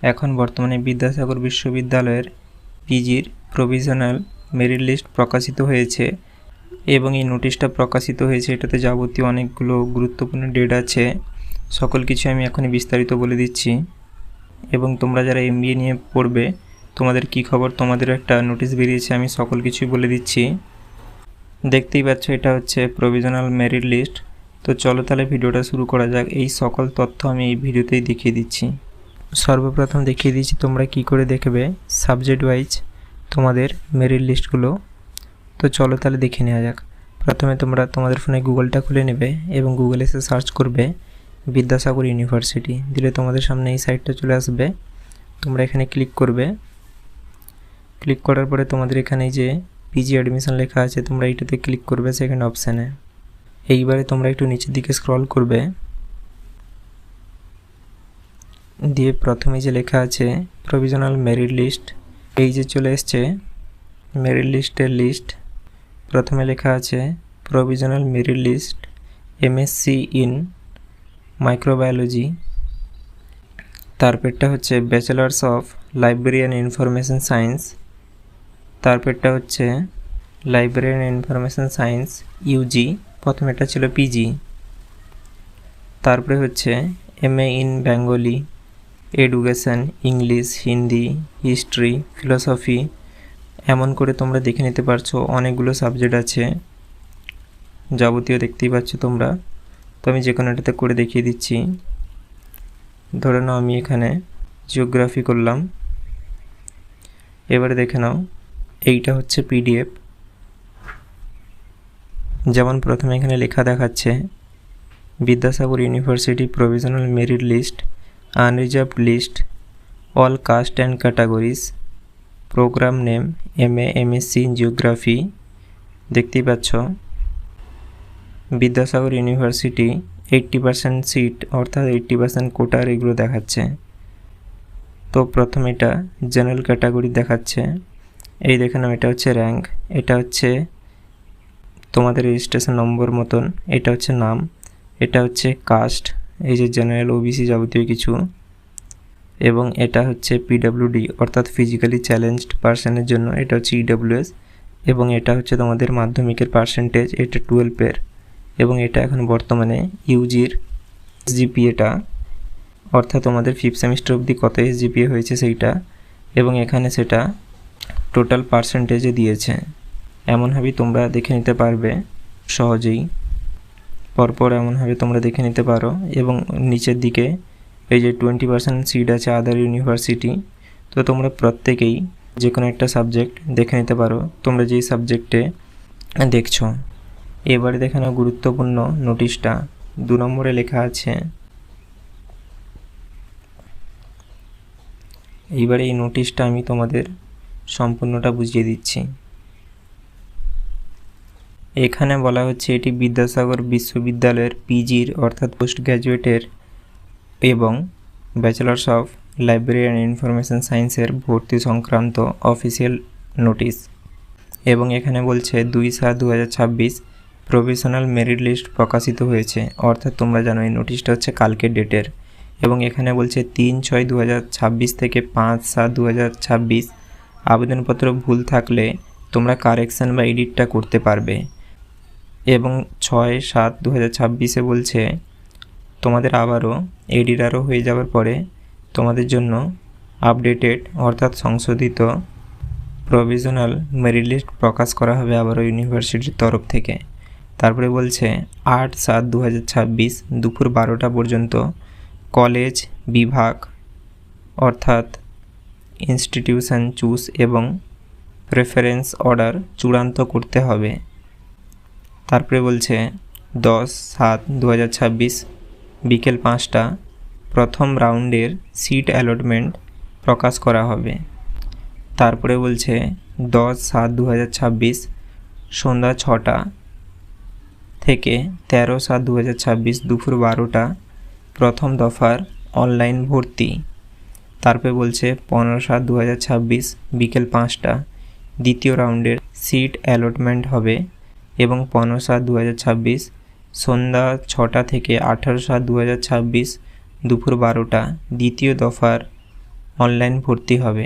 এখন বর্তমানে বিদ্যাসাগর বিশ্ববিদ্যালয়ের পিজির প্রভিশনাল মেরিট লিস্ট প্রকাশিত হয়েছে এবং এই নোটিশটা প্রকাশিত হয়েছে। এটাতে যাবতীয় অনেকগুলো গুরুত্বপূর্ণ ডেট আছে, সকল কিছু আমি এখনই বিস্তারিত বলে দিচ্ছি। এবং তোমরা যারা এমবিএ নিয়ে পড়বে তোমাদের কি খবর, তোমাদেরও একটা নোটিশ বেরিয়েছে, আমি সকল কিছুই বলে দিচ্ছি। দেখতেই পাচ্ছ এটা হচ্ছে প্রভিশনাল মেরিট লিস্ট। তো চলো তাহলে ভিডিওটা শুরু করা যাক। এই সকল তথ্য আমি এই ভিডিওতেই দেখিয়ে দিচ্ছি। সর্বপ্রথম দেখিয়ে দিচ্ছি তোমরা কি করে দেখবে সাবজেক্ট ওয়াইজ তোমাদের মেরিট লিস্টগুলো। তো চলো তাহলে দেখে নেওয়া যাক। প্রথমে তোমরা তোমাদের ফোনে গুগলটা খুলে নেবে এবং গুগলে এসে সার্চ করবে বিদ্যাসাগর ইউনিভার্সিটি, দিলে তোমাদের সামনে এই সাইটটা চলে আসবে। তোমরা এখানে ক্লিক করবে। ক্লিক করার পরে তোমাদের এখানে যে পিজি অ্যাডমিশন লেখা আছে তোমরা এইটাতে ক্লিক করবে সেকেন্ড অপশানে। এইবারে তোমরা একটু নিচের দিকে স্ক্রল করবে, দিয়ে প্রথমে যে লেখা আছে প্রভিশনাল মেরিট লিস্ট, এই যে চলে এসছে মেরিট লিস্টের লিস্ট। প্রথমে লেখা আছে provisional merit list MSc in microbiology, তারপরটা হচ্ছে bachelors of library and information science, তারপরটা হচ্ছে library and information science UG, প্রথমে এটা ছিল পিজি, তারপরে হচ্ছে MA in Bengali, education, English, Hindi, history, philosophy, এমন করে তোমরা দেখে নিতে পারছো। অনেকগুলো সাবজেক্ট আছে, যাবতীয় দেখতেই পাচ্ছ তোমরা। তো আমি যে কোনো এটাতে করে দেখিয়ে দিচ্ছি। ধরে নাও আমি এখানে জিওগ্রাফি করলাম। এবারে দেখে নাও এইটা হচ্ছে পিডিএফ। যেমন প্রথমে এখানে লেখা দেখাচ্ছে Vidyasagar university provisional merit list, unreserved list, all caste and categories, program name MA MSc in geography. দেখতেই পাচ্ছ বিদ্যাসাগর ইউনিভার্সিটি 80% সিট অর্থাৎ 80% কোটার এগুলো দেখাচ্ছে। তো প্রথম এটা জেনারেল ক্যাটাগরি দেখাচ্ছে, এই দেখে নাও এটা হচ্ছে র্যাঙ্ক, এটা হচ্ছে তোমাদের রেজিস্ট্রেশন নম্বর মতন, এটা হচ্ছে নাম, এটা হচ্ছে কাস্ট, এই যে জেনারেল ওবিসি যাবতীয় কিছু, এবং এটা হচ্ছে পিডব্লিউডি অর্থাৎ ফিজিক্যালি চ্যালেঞ্জড পার্সনের জন্য, এটা হচ্ছে ইডব্লিউএস, এবং এটা হচ্ছে তোমাদের মাধ্যমিকের পার্সেন্টেজ, এটা 12-এর, এবং এটা এখন বর্তমানে ইউজির জিপিএটা অর্থাৎ তোমাদের 5th সেমিস্টার অবধি কত এসজিপিএ হয়েছে সেইটা, এবং এখানে সেটা টোটাল পার্সেন্টেজে দিয়েছে। এমনভাবেই তোমরা দেখে নিতে পারবে সহজেই, পরপর এমনভাবে তোমরা দেখে নিতে পারো। এবং নিচের দিকে এই যে 20% সিট আছে আদার ইউনিভার্সিটি। তো তোমরা প্রত্যেকেই যে কোনো একটা সাবজেক্ট দেখে নিতে পারো তোমরা যেই সাবজেক্টে দেখছো। এবারে দেখে নাও গুরুত্বপূর্ণ নোটিশটা, 2 নম্বরে লেখা আছে। এইবারে এই নোটিশটা আমি তোমাদের সম্পূর্ণটা বুঝিয়ে দিচ্ছি। এখানে বলা হচ্ছে এটি বিদ্যাসাগর বিশ্ববিদ্যালয়ের পিজির অর্থাৎ পোস্ট গ্র্যাজুয়েটের এবং bachelors of library and information সায়েন্সের ভর্তি সংক্রান্ত অফিসিয়াল নোটিশ। এবং এখানে বলছে 2/7/2026 প্রভিশনাল মেরিট লিস্ট প্রকাশিত হয়েছে, অর্থাৎ তোমরা জানো এই নোটিশটা হচ্ছে কালকের ডেটের। এবং এখানে বলছে 3/6/2026 থেকে 5/7/2026 আবেদনপত্র ভুল থাকলে তোমরা কারেকশান বা এডিটটা করতে পারবে। এবং 6/7/2026 বলছে তোমাদের আবারও এডিটারও হয়ে যাওয়ার পরে তোমাদের জন্য আপডেটেড অর্থাৎ সংশোধিত প্রভিশনাল মেরিট লিস্ট প্রকাশ করা হবে আবারও ইউনিভার্সিটির তরফ থেকে। তারপরে বলছে 8/7/2026 দুপুর 12টা পর্যন্ত কলেজ, বিভাগ অর্থাৎ ইনস্টিটিউশন চুজ এবং প্রেফারেন্স অর্ডার চূড়ান্ত করতে হবে। তারপরে বলছে 10/7/2026 বিকেল 5টা প্রথম রাউন্ডের সিট অ্যালটমেন্ট প্রকাশ করা হবে। তারপরে বলছে 10/7/2026 সন্ধ্যা 6টা থেকে 13/7/2026 দুপুর 12টা প্রথম দফার অনলাইন ভর্তি। তারপরে বলছে 15/7/2026 বিকেল 5টা দ্বিতীয় রাউন্ডের সিট অ্যালটমেন্ট হবে এবং 15/7/2026 সন্ধ্যা 6টা থেকে 18/7/2026 দুপুর 12টা দ্বিতীয় দফার অনলাইন ভর্তি হবে।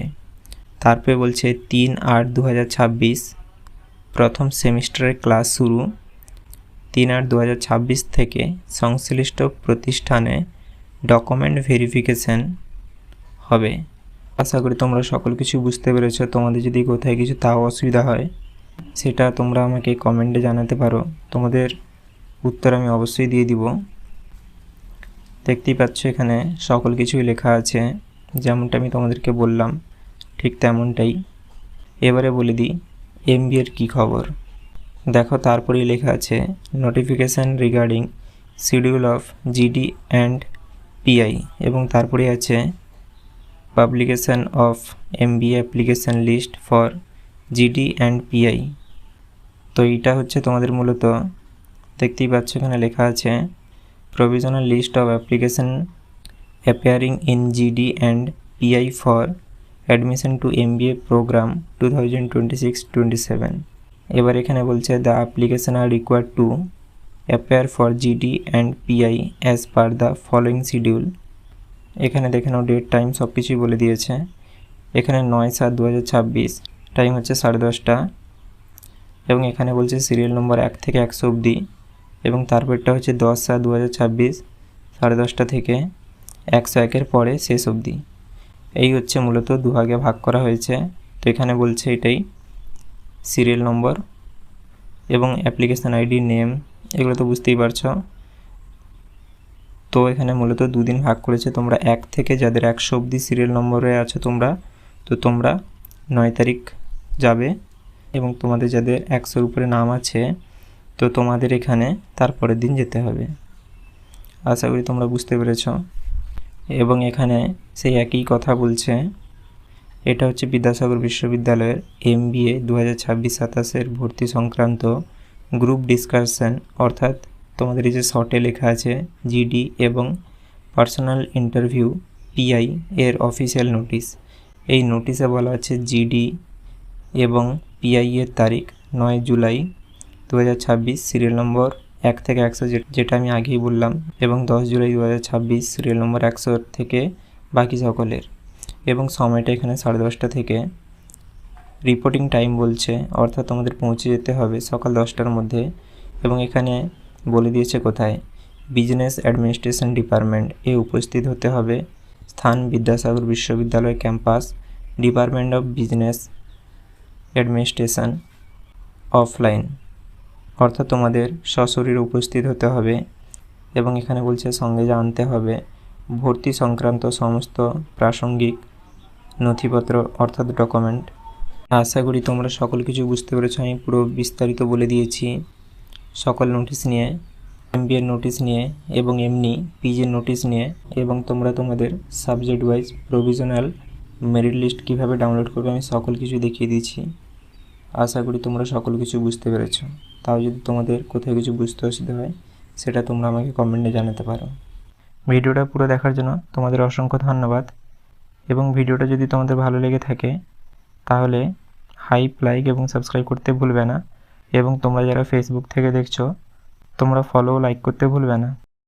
তারপরে বলছে 3/8/2026 প্রথম সেমিস্টারের ক্লাস শুরু। 3/8/2026 থেকে সংশ্লিষ্ট প্রতিষ্ঠানে ডকুমেন্ট ভেরিফিকেশন হবে। আশা করি তোমরা সকল কিছু বুঝতে পেরেছো। তোমাদের যদি কোথায় কিছু তাও অসুবিধা হয় সেটা তোমরা আমাকে কমেন্টে জানাতে পারো, তোমাদের উত্তর আমি অবশ্যই দিয়ে দিব। দেখতেই পাচ্ছ এখানে সকল কিছুই লেখা আছে, যেমনটা আমি তোমাদেরকে বললাম ঠিক তেমনটাই। এবারে বলে দিই এমবিএর কী খবর। দেখো তারপরেই লেখা আছে notification regarding schedule of GD and PI, এবং তারপরে আছে publication of MBA application list for GD and PI. তো এইটা হচ্ছে তোমাদের মূলত দেখতেই পাচ্ছ এখানে লেখা আছে provisional list of application appearing in GD and PI for admission to MBA program 2026-27। এবার এখানে বলছে the application are required to appear for GD and PI as per the following schedule. এখানে দেখে নাও ডেট টাইম সব কিছুই বলে দিয়েছে। এখানে 9/7/2026, টাইম হচ্ছে 10:30, এবং এখানে বলছে সিরিয়াল নম্বর 1 থেকে 100 অবধি, এবং তারপরটা হচ্ছে 10/7/2026 10:30 থেকে 101-এর পরে শেষ অবধি। এই হচ্ছে মূলত দুভাগে ভাগ করা হয়েছে। তো এখানে বলছে এটাই সিরিয়াল নম্বর এবং অ্যাপ্লিকেশান আইডি, নেম, এগুলো তো বুঝতেই পারছো। তো এখানে মূলত দুদিন ভাগ করেছে। তোমরা 1 থেকে যাদের 100 অবধি সিরিয়াল নম্বরে আছো তোমরা 9 তারিখ যাবে, এবং তোমাদের যাদের 100-র উপরে নাম আছে তো তোমাদের এখানে তারপরের দিন যেতে হবে। আশা করি তোমরা বুঝতে পেরেছ। এবং এখানে সেই একই কথা বলছে। এটা হচ্ছে বিদ্যাসাগর বিশ্ববিদ্যালয়ের এমবিএ 2026-27 ভর্তি সংক্রান্ত গ্রুপ ডিসকাশন, অর্থাৎ তোমাদের এই যে শর্টে লেখা আছে জিডি এবং পার্সোনাল ইন্টারভিউ পিআই এর অফিসিয়াল নোটিশ। এই নোটিশে বলা আছে জিডি এবং পিআই এর তারিখ 9 জুলাই 2026, সিরিয়াল নম্বর 1 থেকে 100 যেটা আমি আগেই বললাম, এবং 10 জুলাই 2026 সিরিয়াল নম্বর 100 থেকে বাকি সকলের, এবং সময়টা এখানে 10:30 থেকে। রিপোর্টিং টাইম বলছে, অর্থাৎ তোমাদের পৌঁছে যেতে হবে সকাল 10টার মধ্যে, এবং এখানে বলে দিয়েছে কোথায়, বিজনেস অ্যাডমিনিস্ট্রেশন ডিপার্টমেন্ট এ উপস্থিত হতে হবে। স্থান বিদ্যাসাগর বিশ্ববিদ্যালয় campus, department of business administration, offline, অর্থাৎ তোমাদের সশরীরে উপস্থিত হতে হবে। এবং এখানে বলছে সঙ্গে যা আনতে হবে ভর্তি সংক্রান্ত সমস্ত প্রাসঙ্গিক নথিপত্র, অর্থাৎ ডকুমেন্ট। আশা করি তোমরা সকল কিছু বুঝতে পেরেছো। আমি পুরো বিস্তারিত বলে দিয়েছি সকল নোটিশ নিয়ে, এমবিএর নোটিশ নিয়ে এবং এমনি পিজির নোটিশ নিয়ে, এবং তোমরা তোমাদের subject wise provisional merit list কীভাবে ডাউনলোড করবে আমি সকল কিছু দেখিয়ে দিয়েছি। আশা করি তোমরা সকল কিছু বুঝতে পেরেছো। তাও যদি তোমাদের কোথাও কিছু বুঝতে অসুবিধা হয় সেটা তোমরা আমাকে কমেন্টে জানাতে পারো। ভিডিওটা পুরো দেখার জন্য তোমাদের অসংখ্য ধন্যবাদ, এবং ভিডিওটা যদি তোমাদের ভালো লেগে থাকে তাহলে হাইপ, লাইক এবং সাবস্ক্রাইব করতে ভুলবে না, এবং তোমরা যারা ফেসবুক থেকে দেখছো তোমরা ফলো, লাইক করতে ভুলবে না।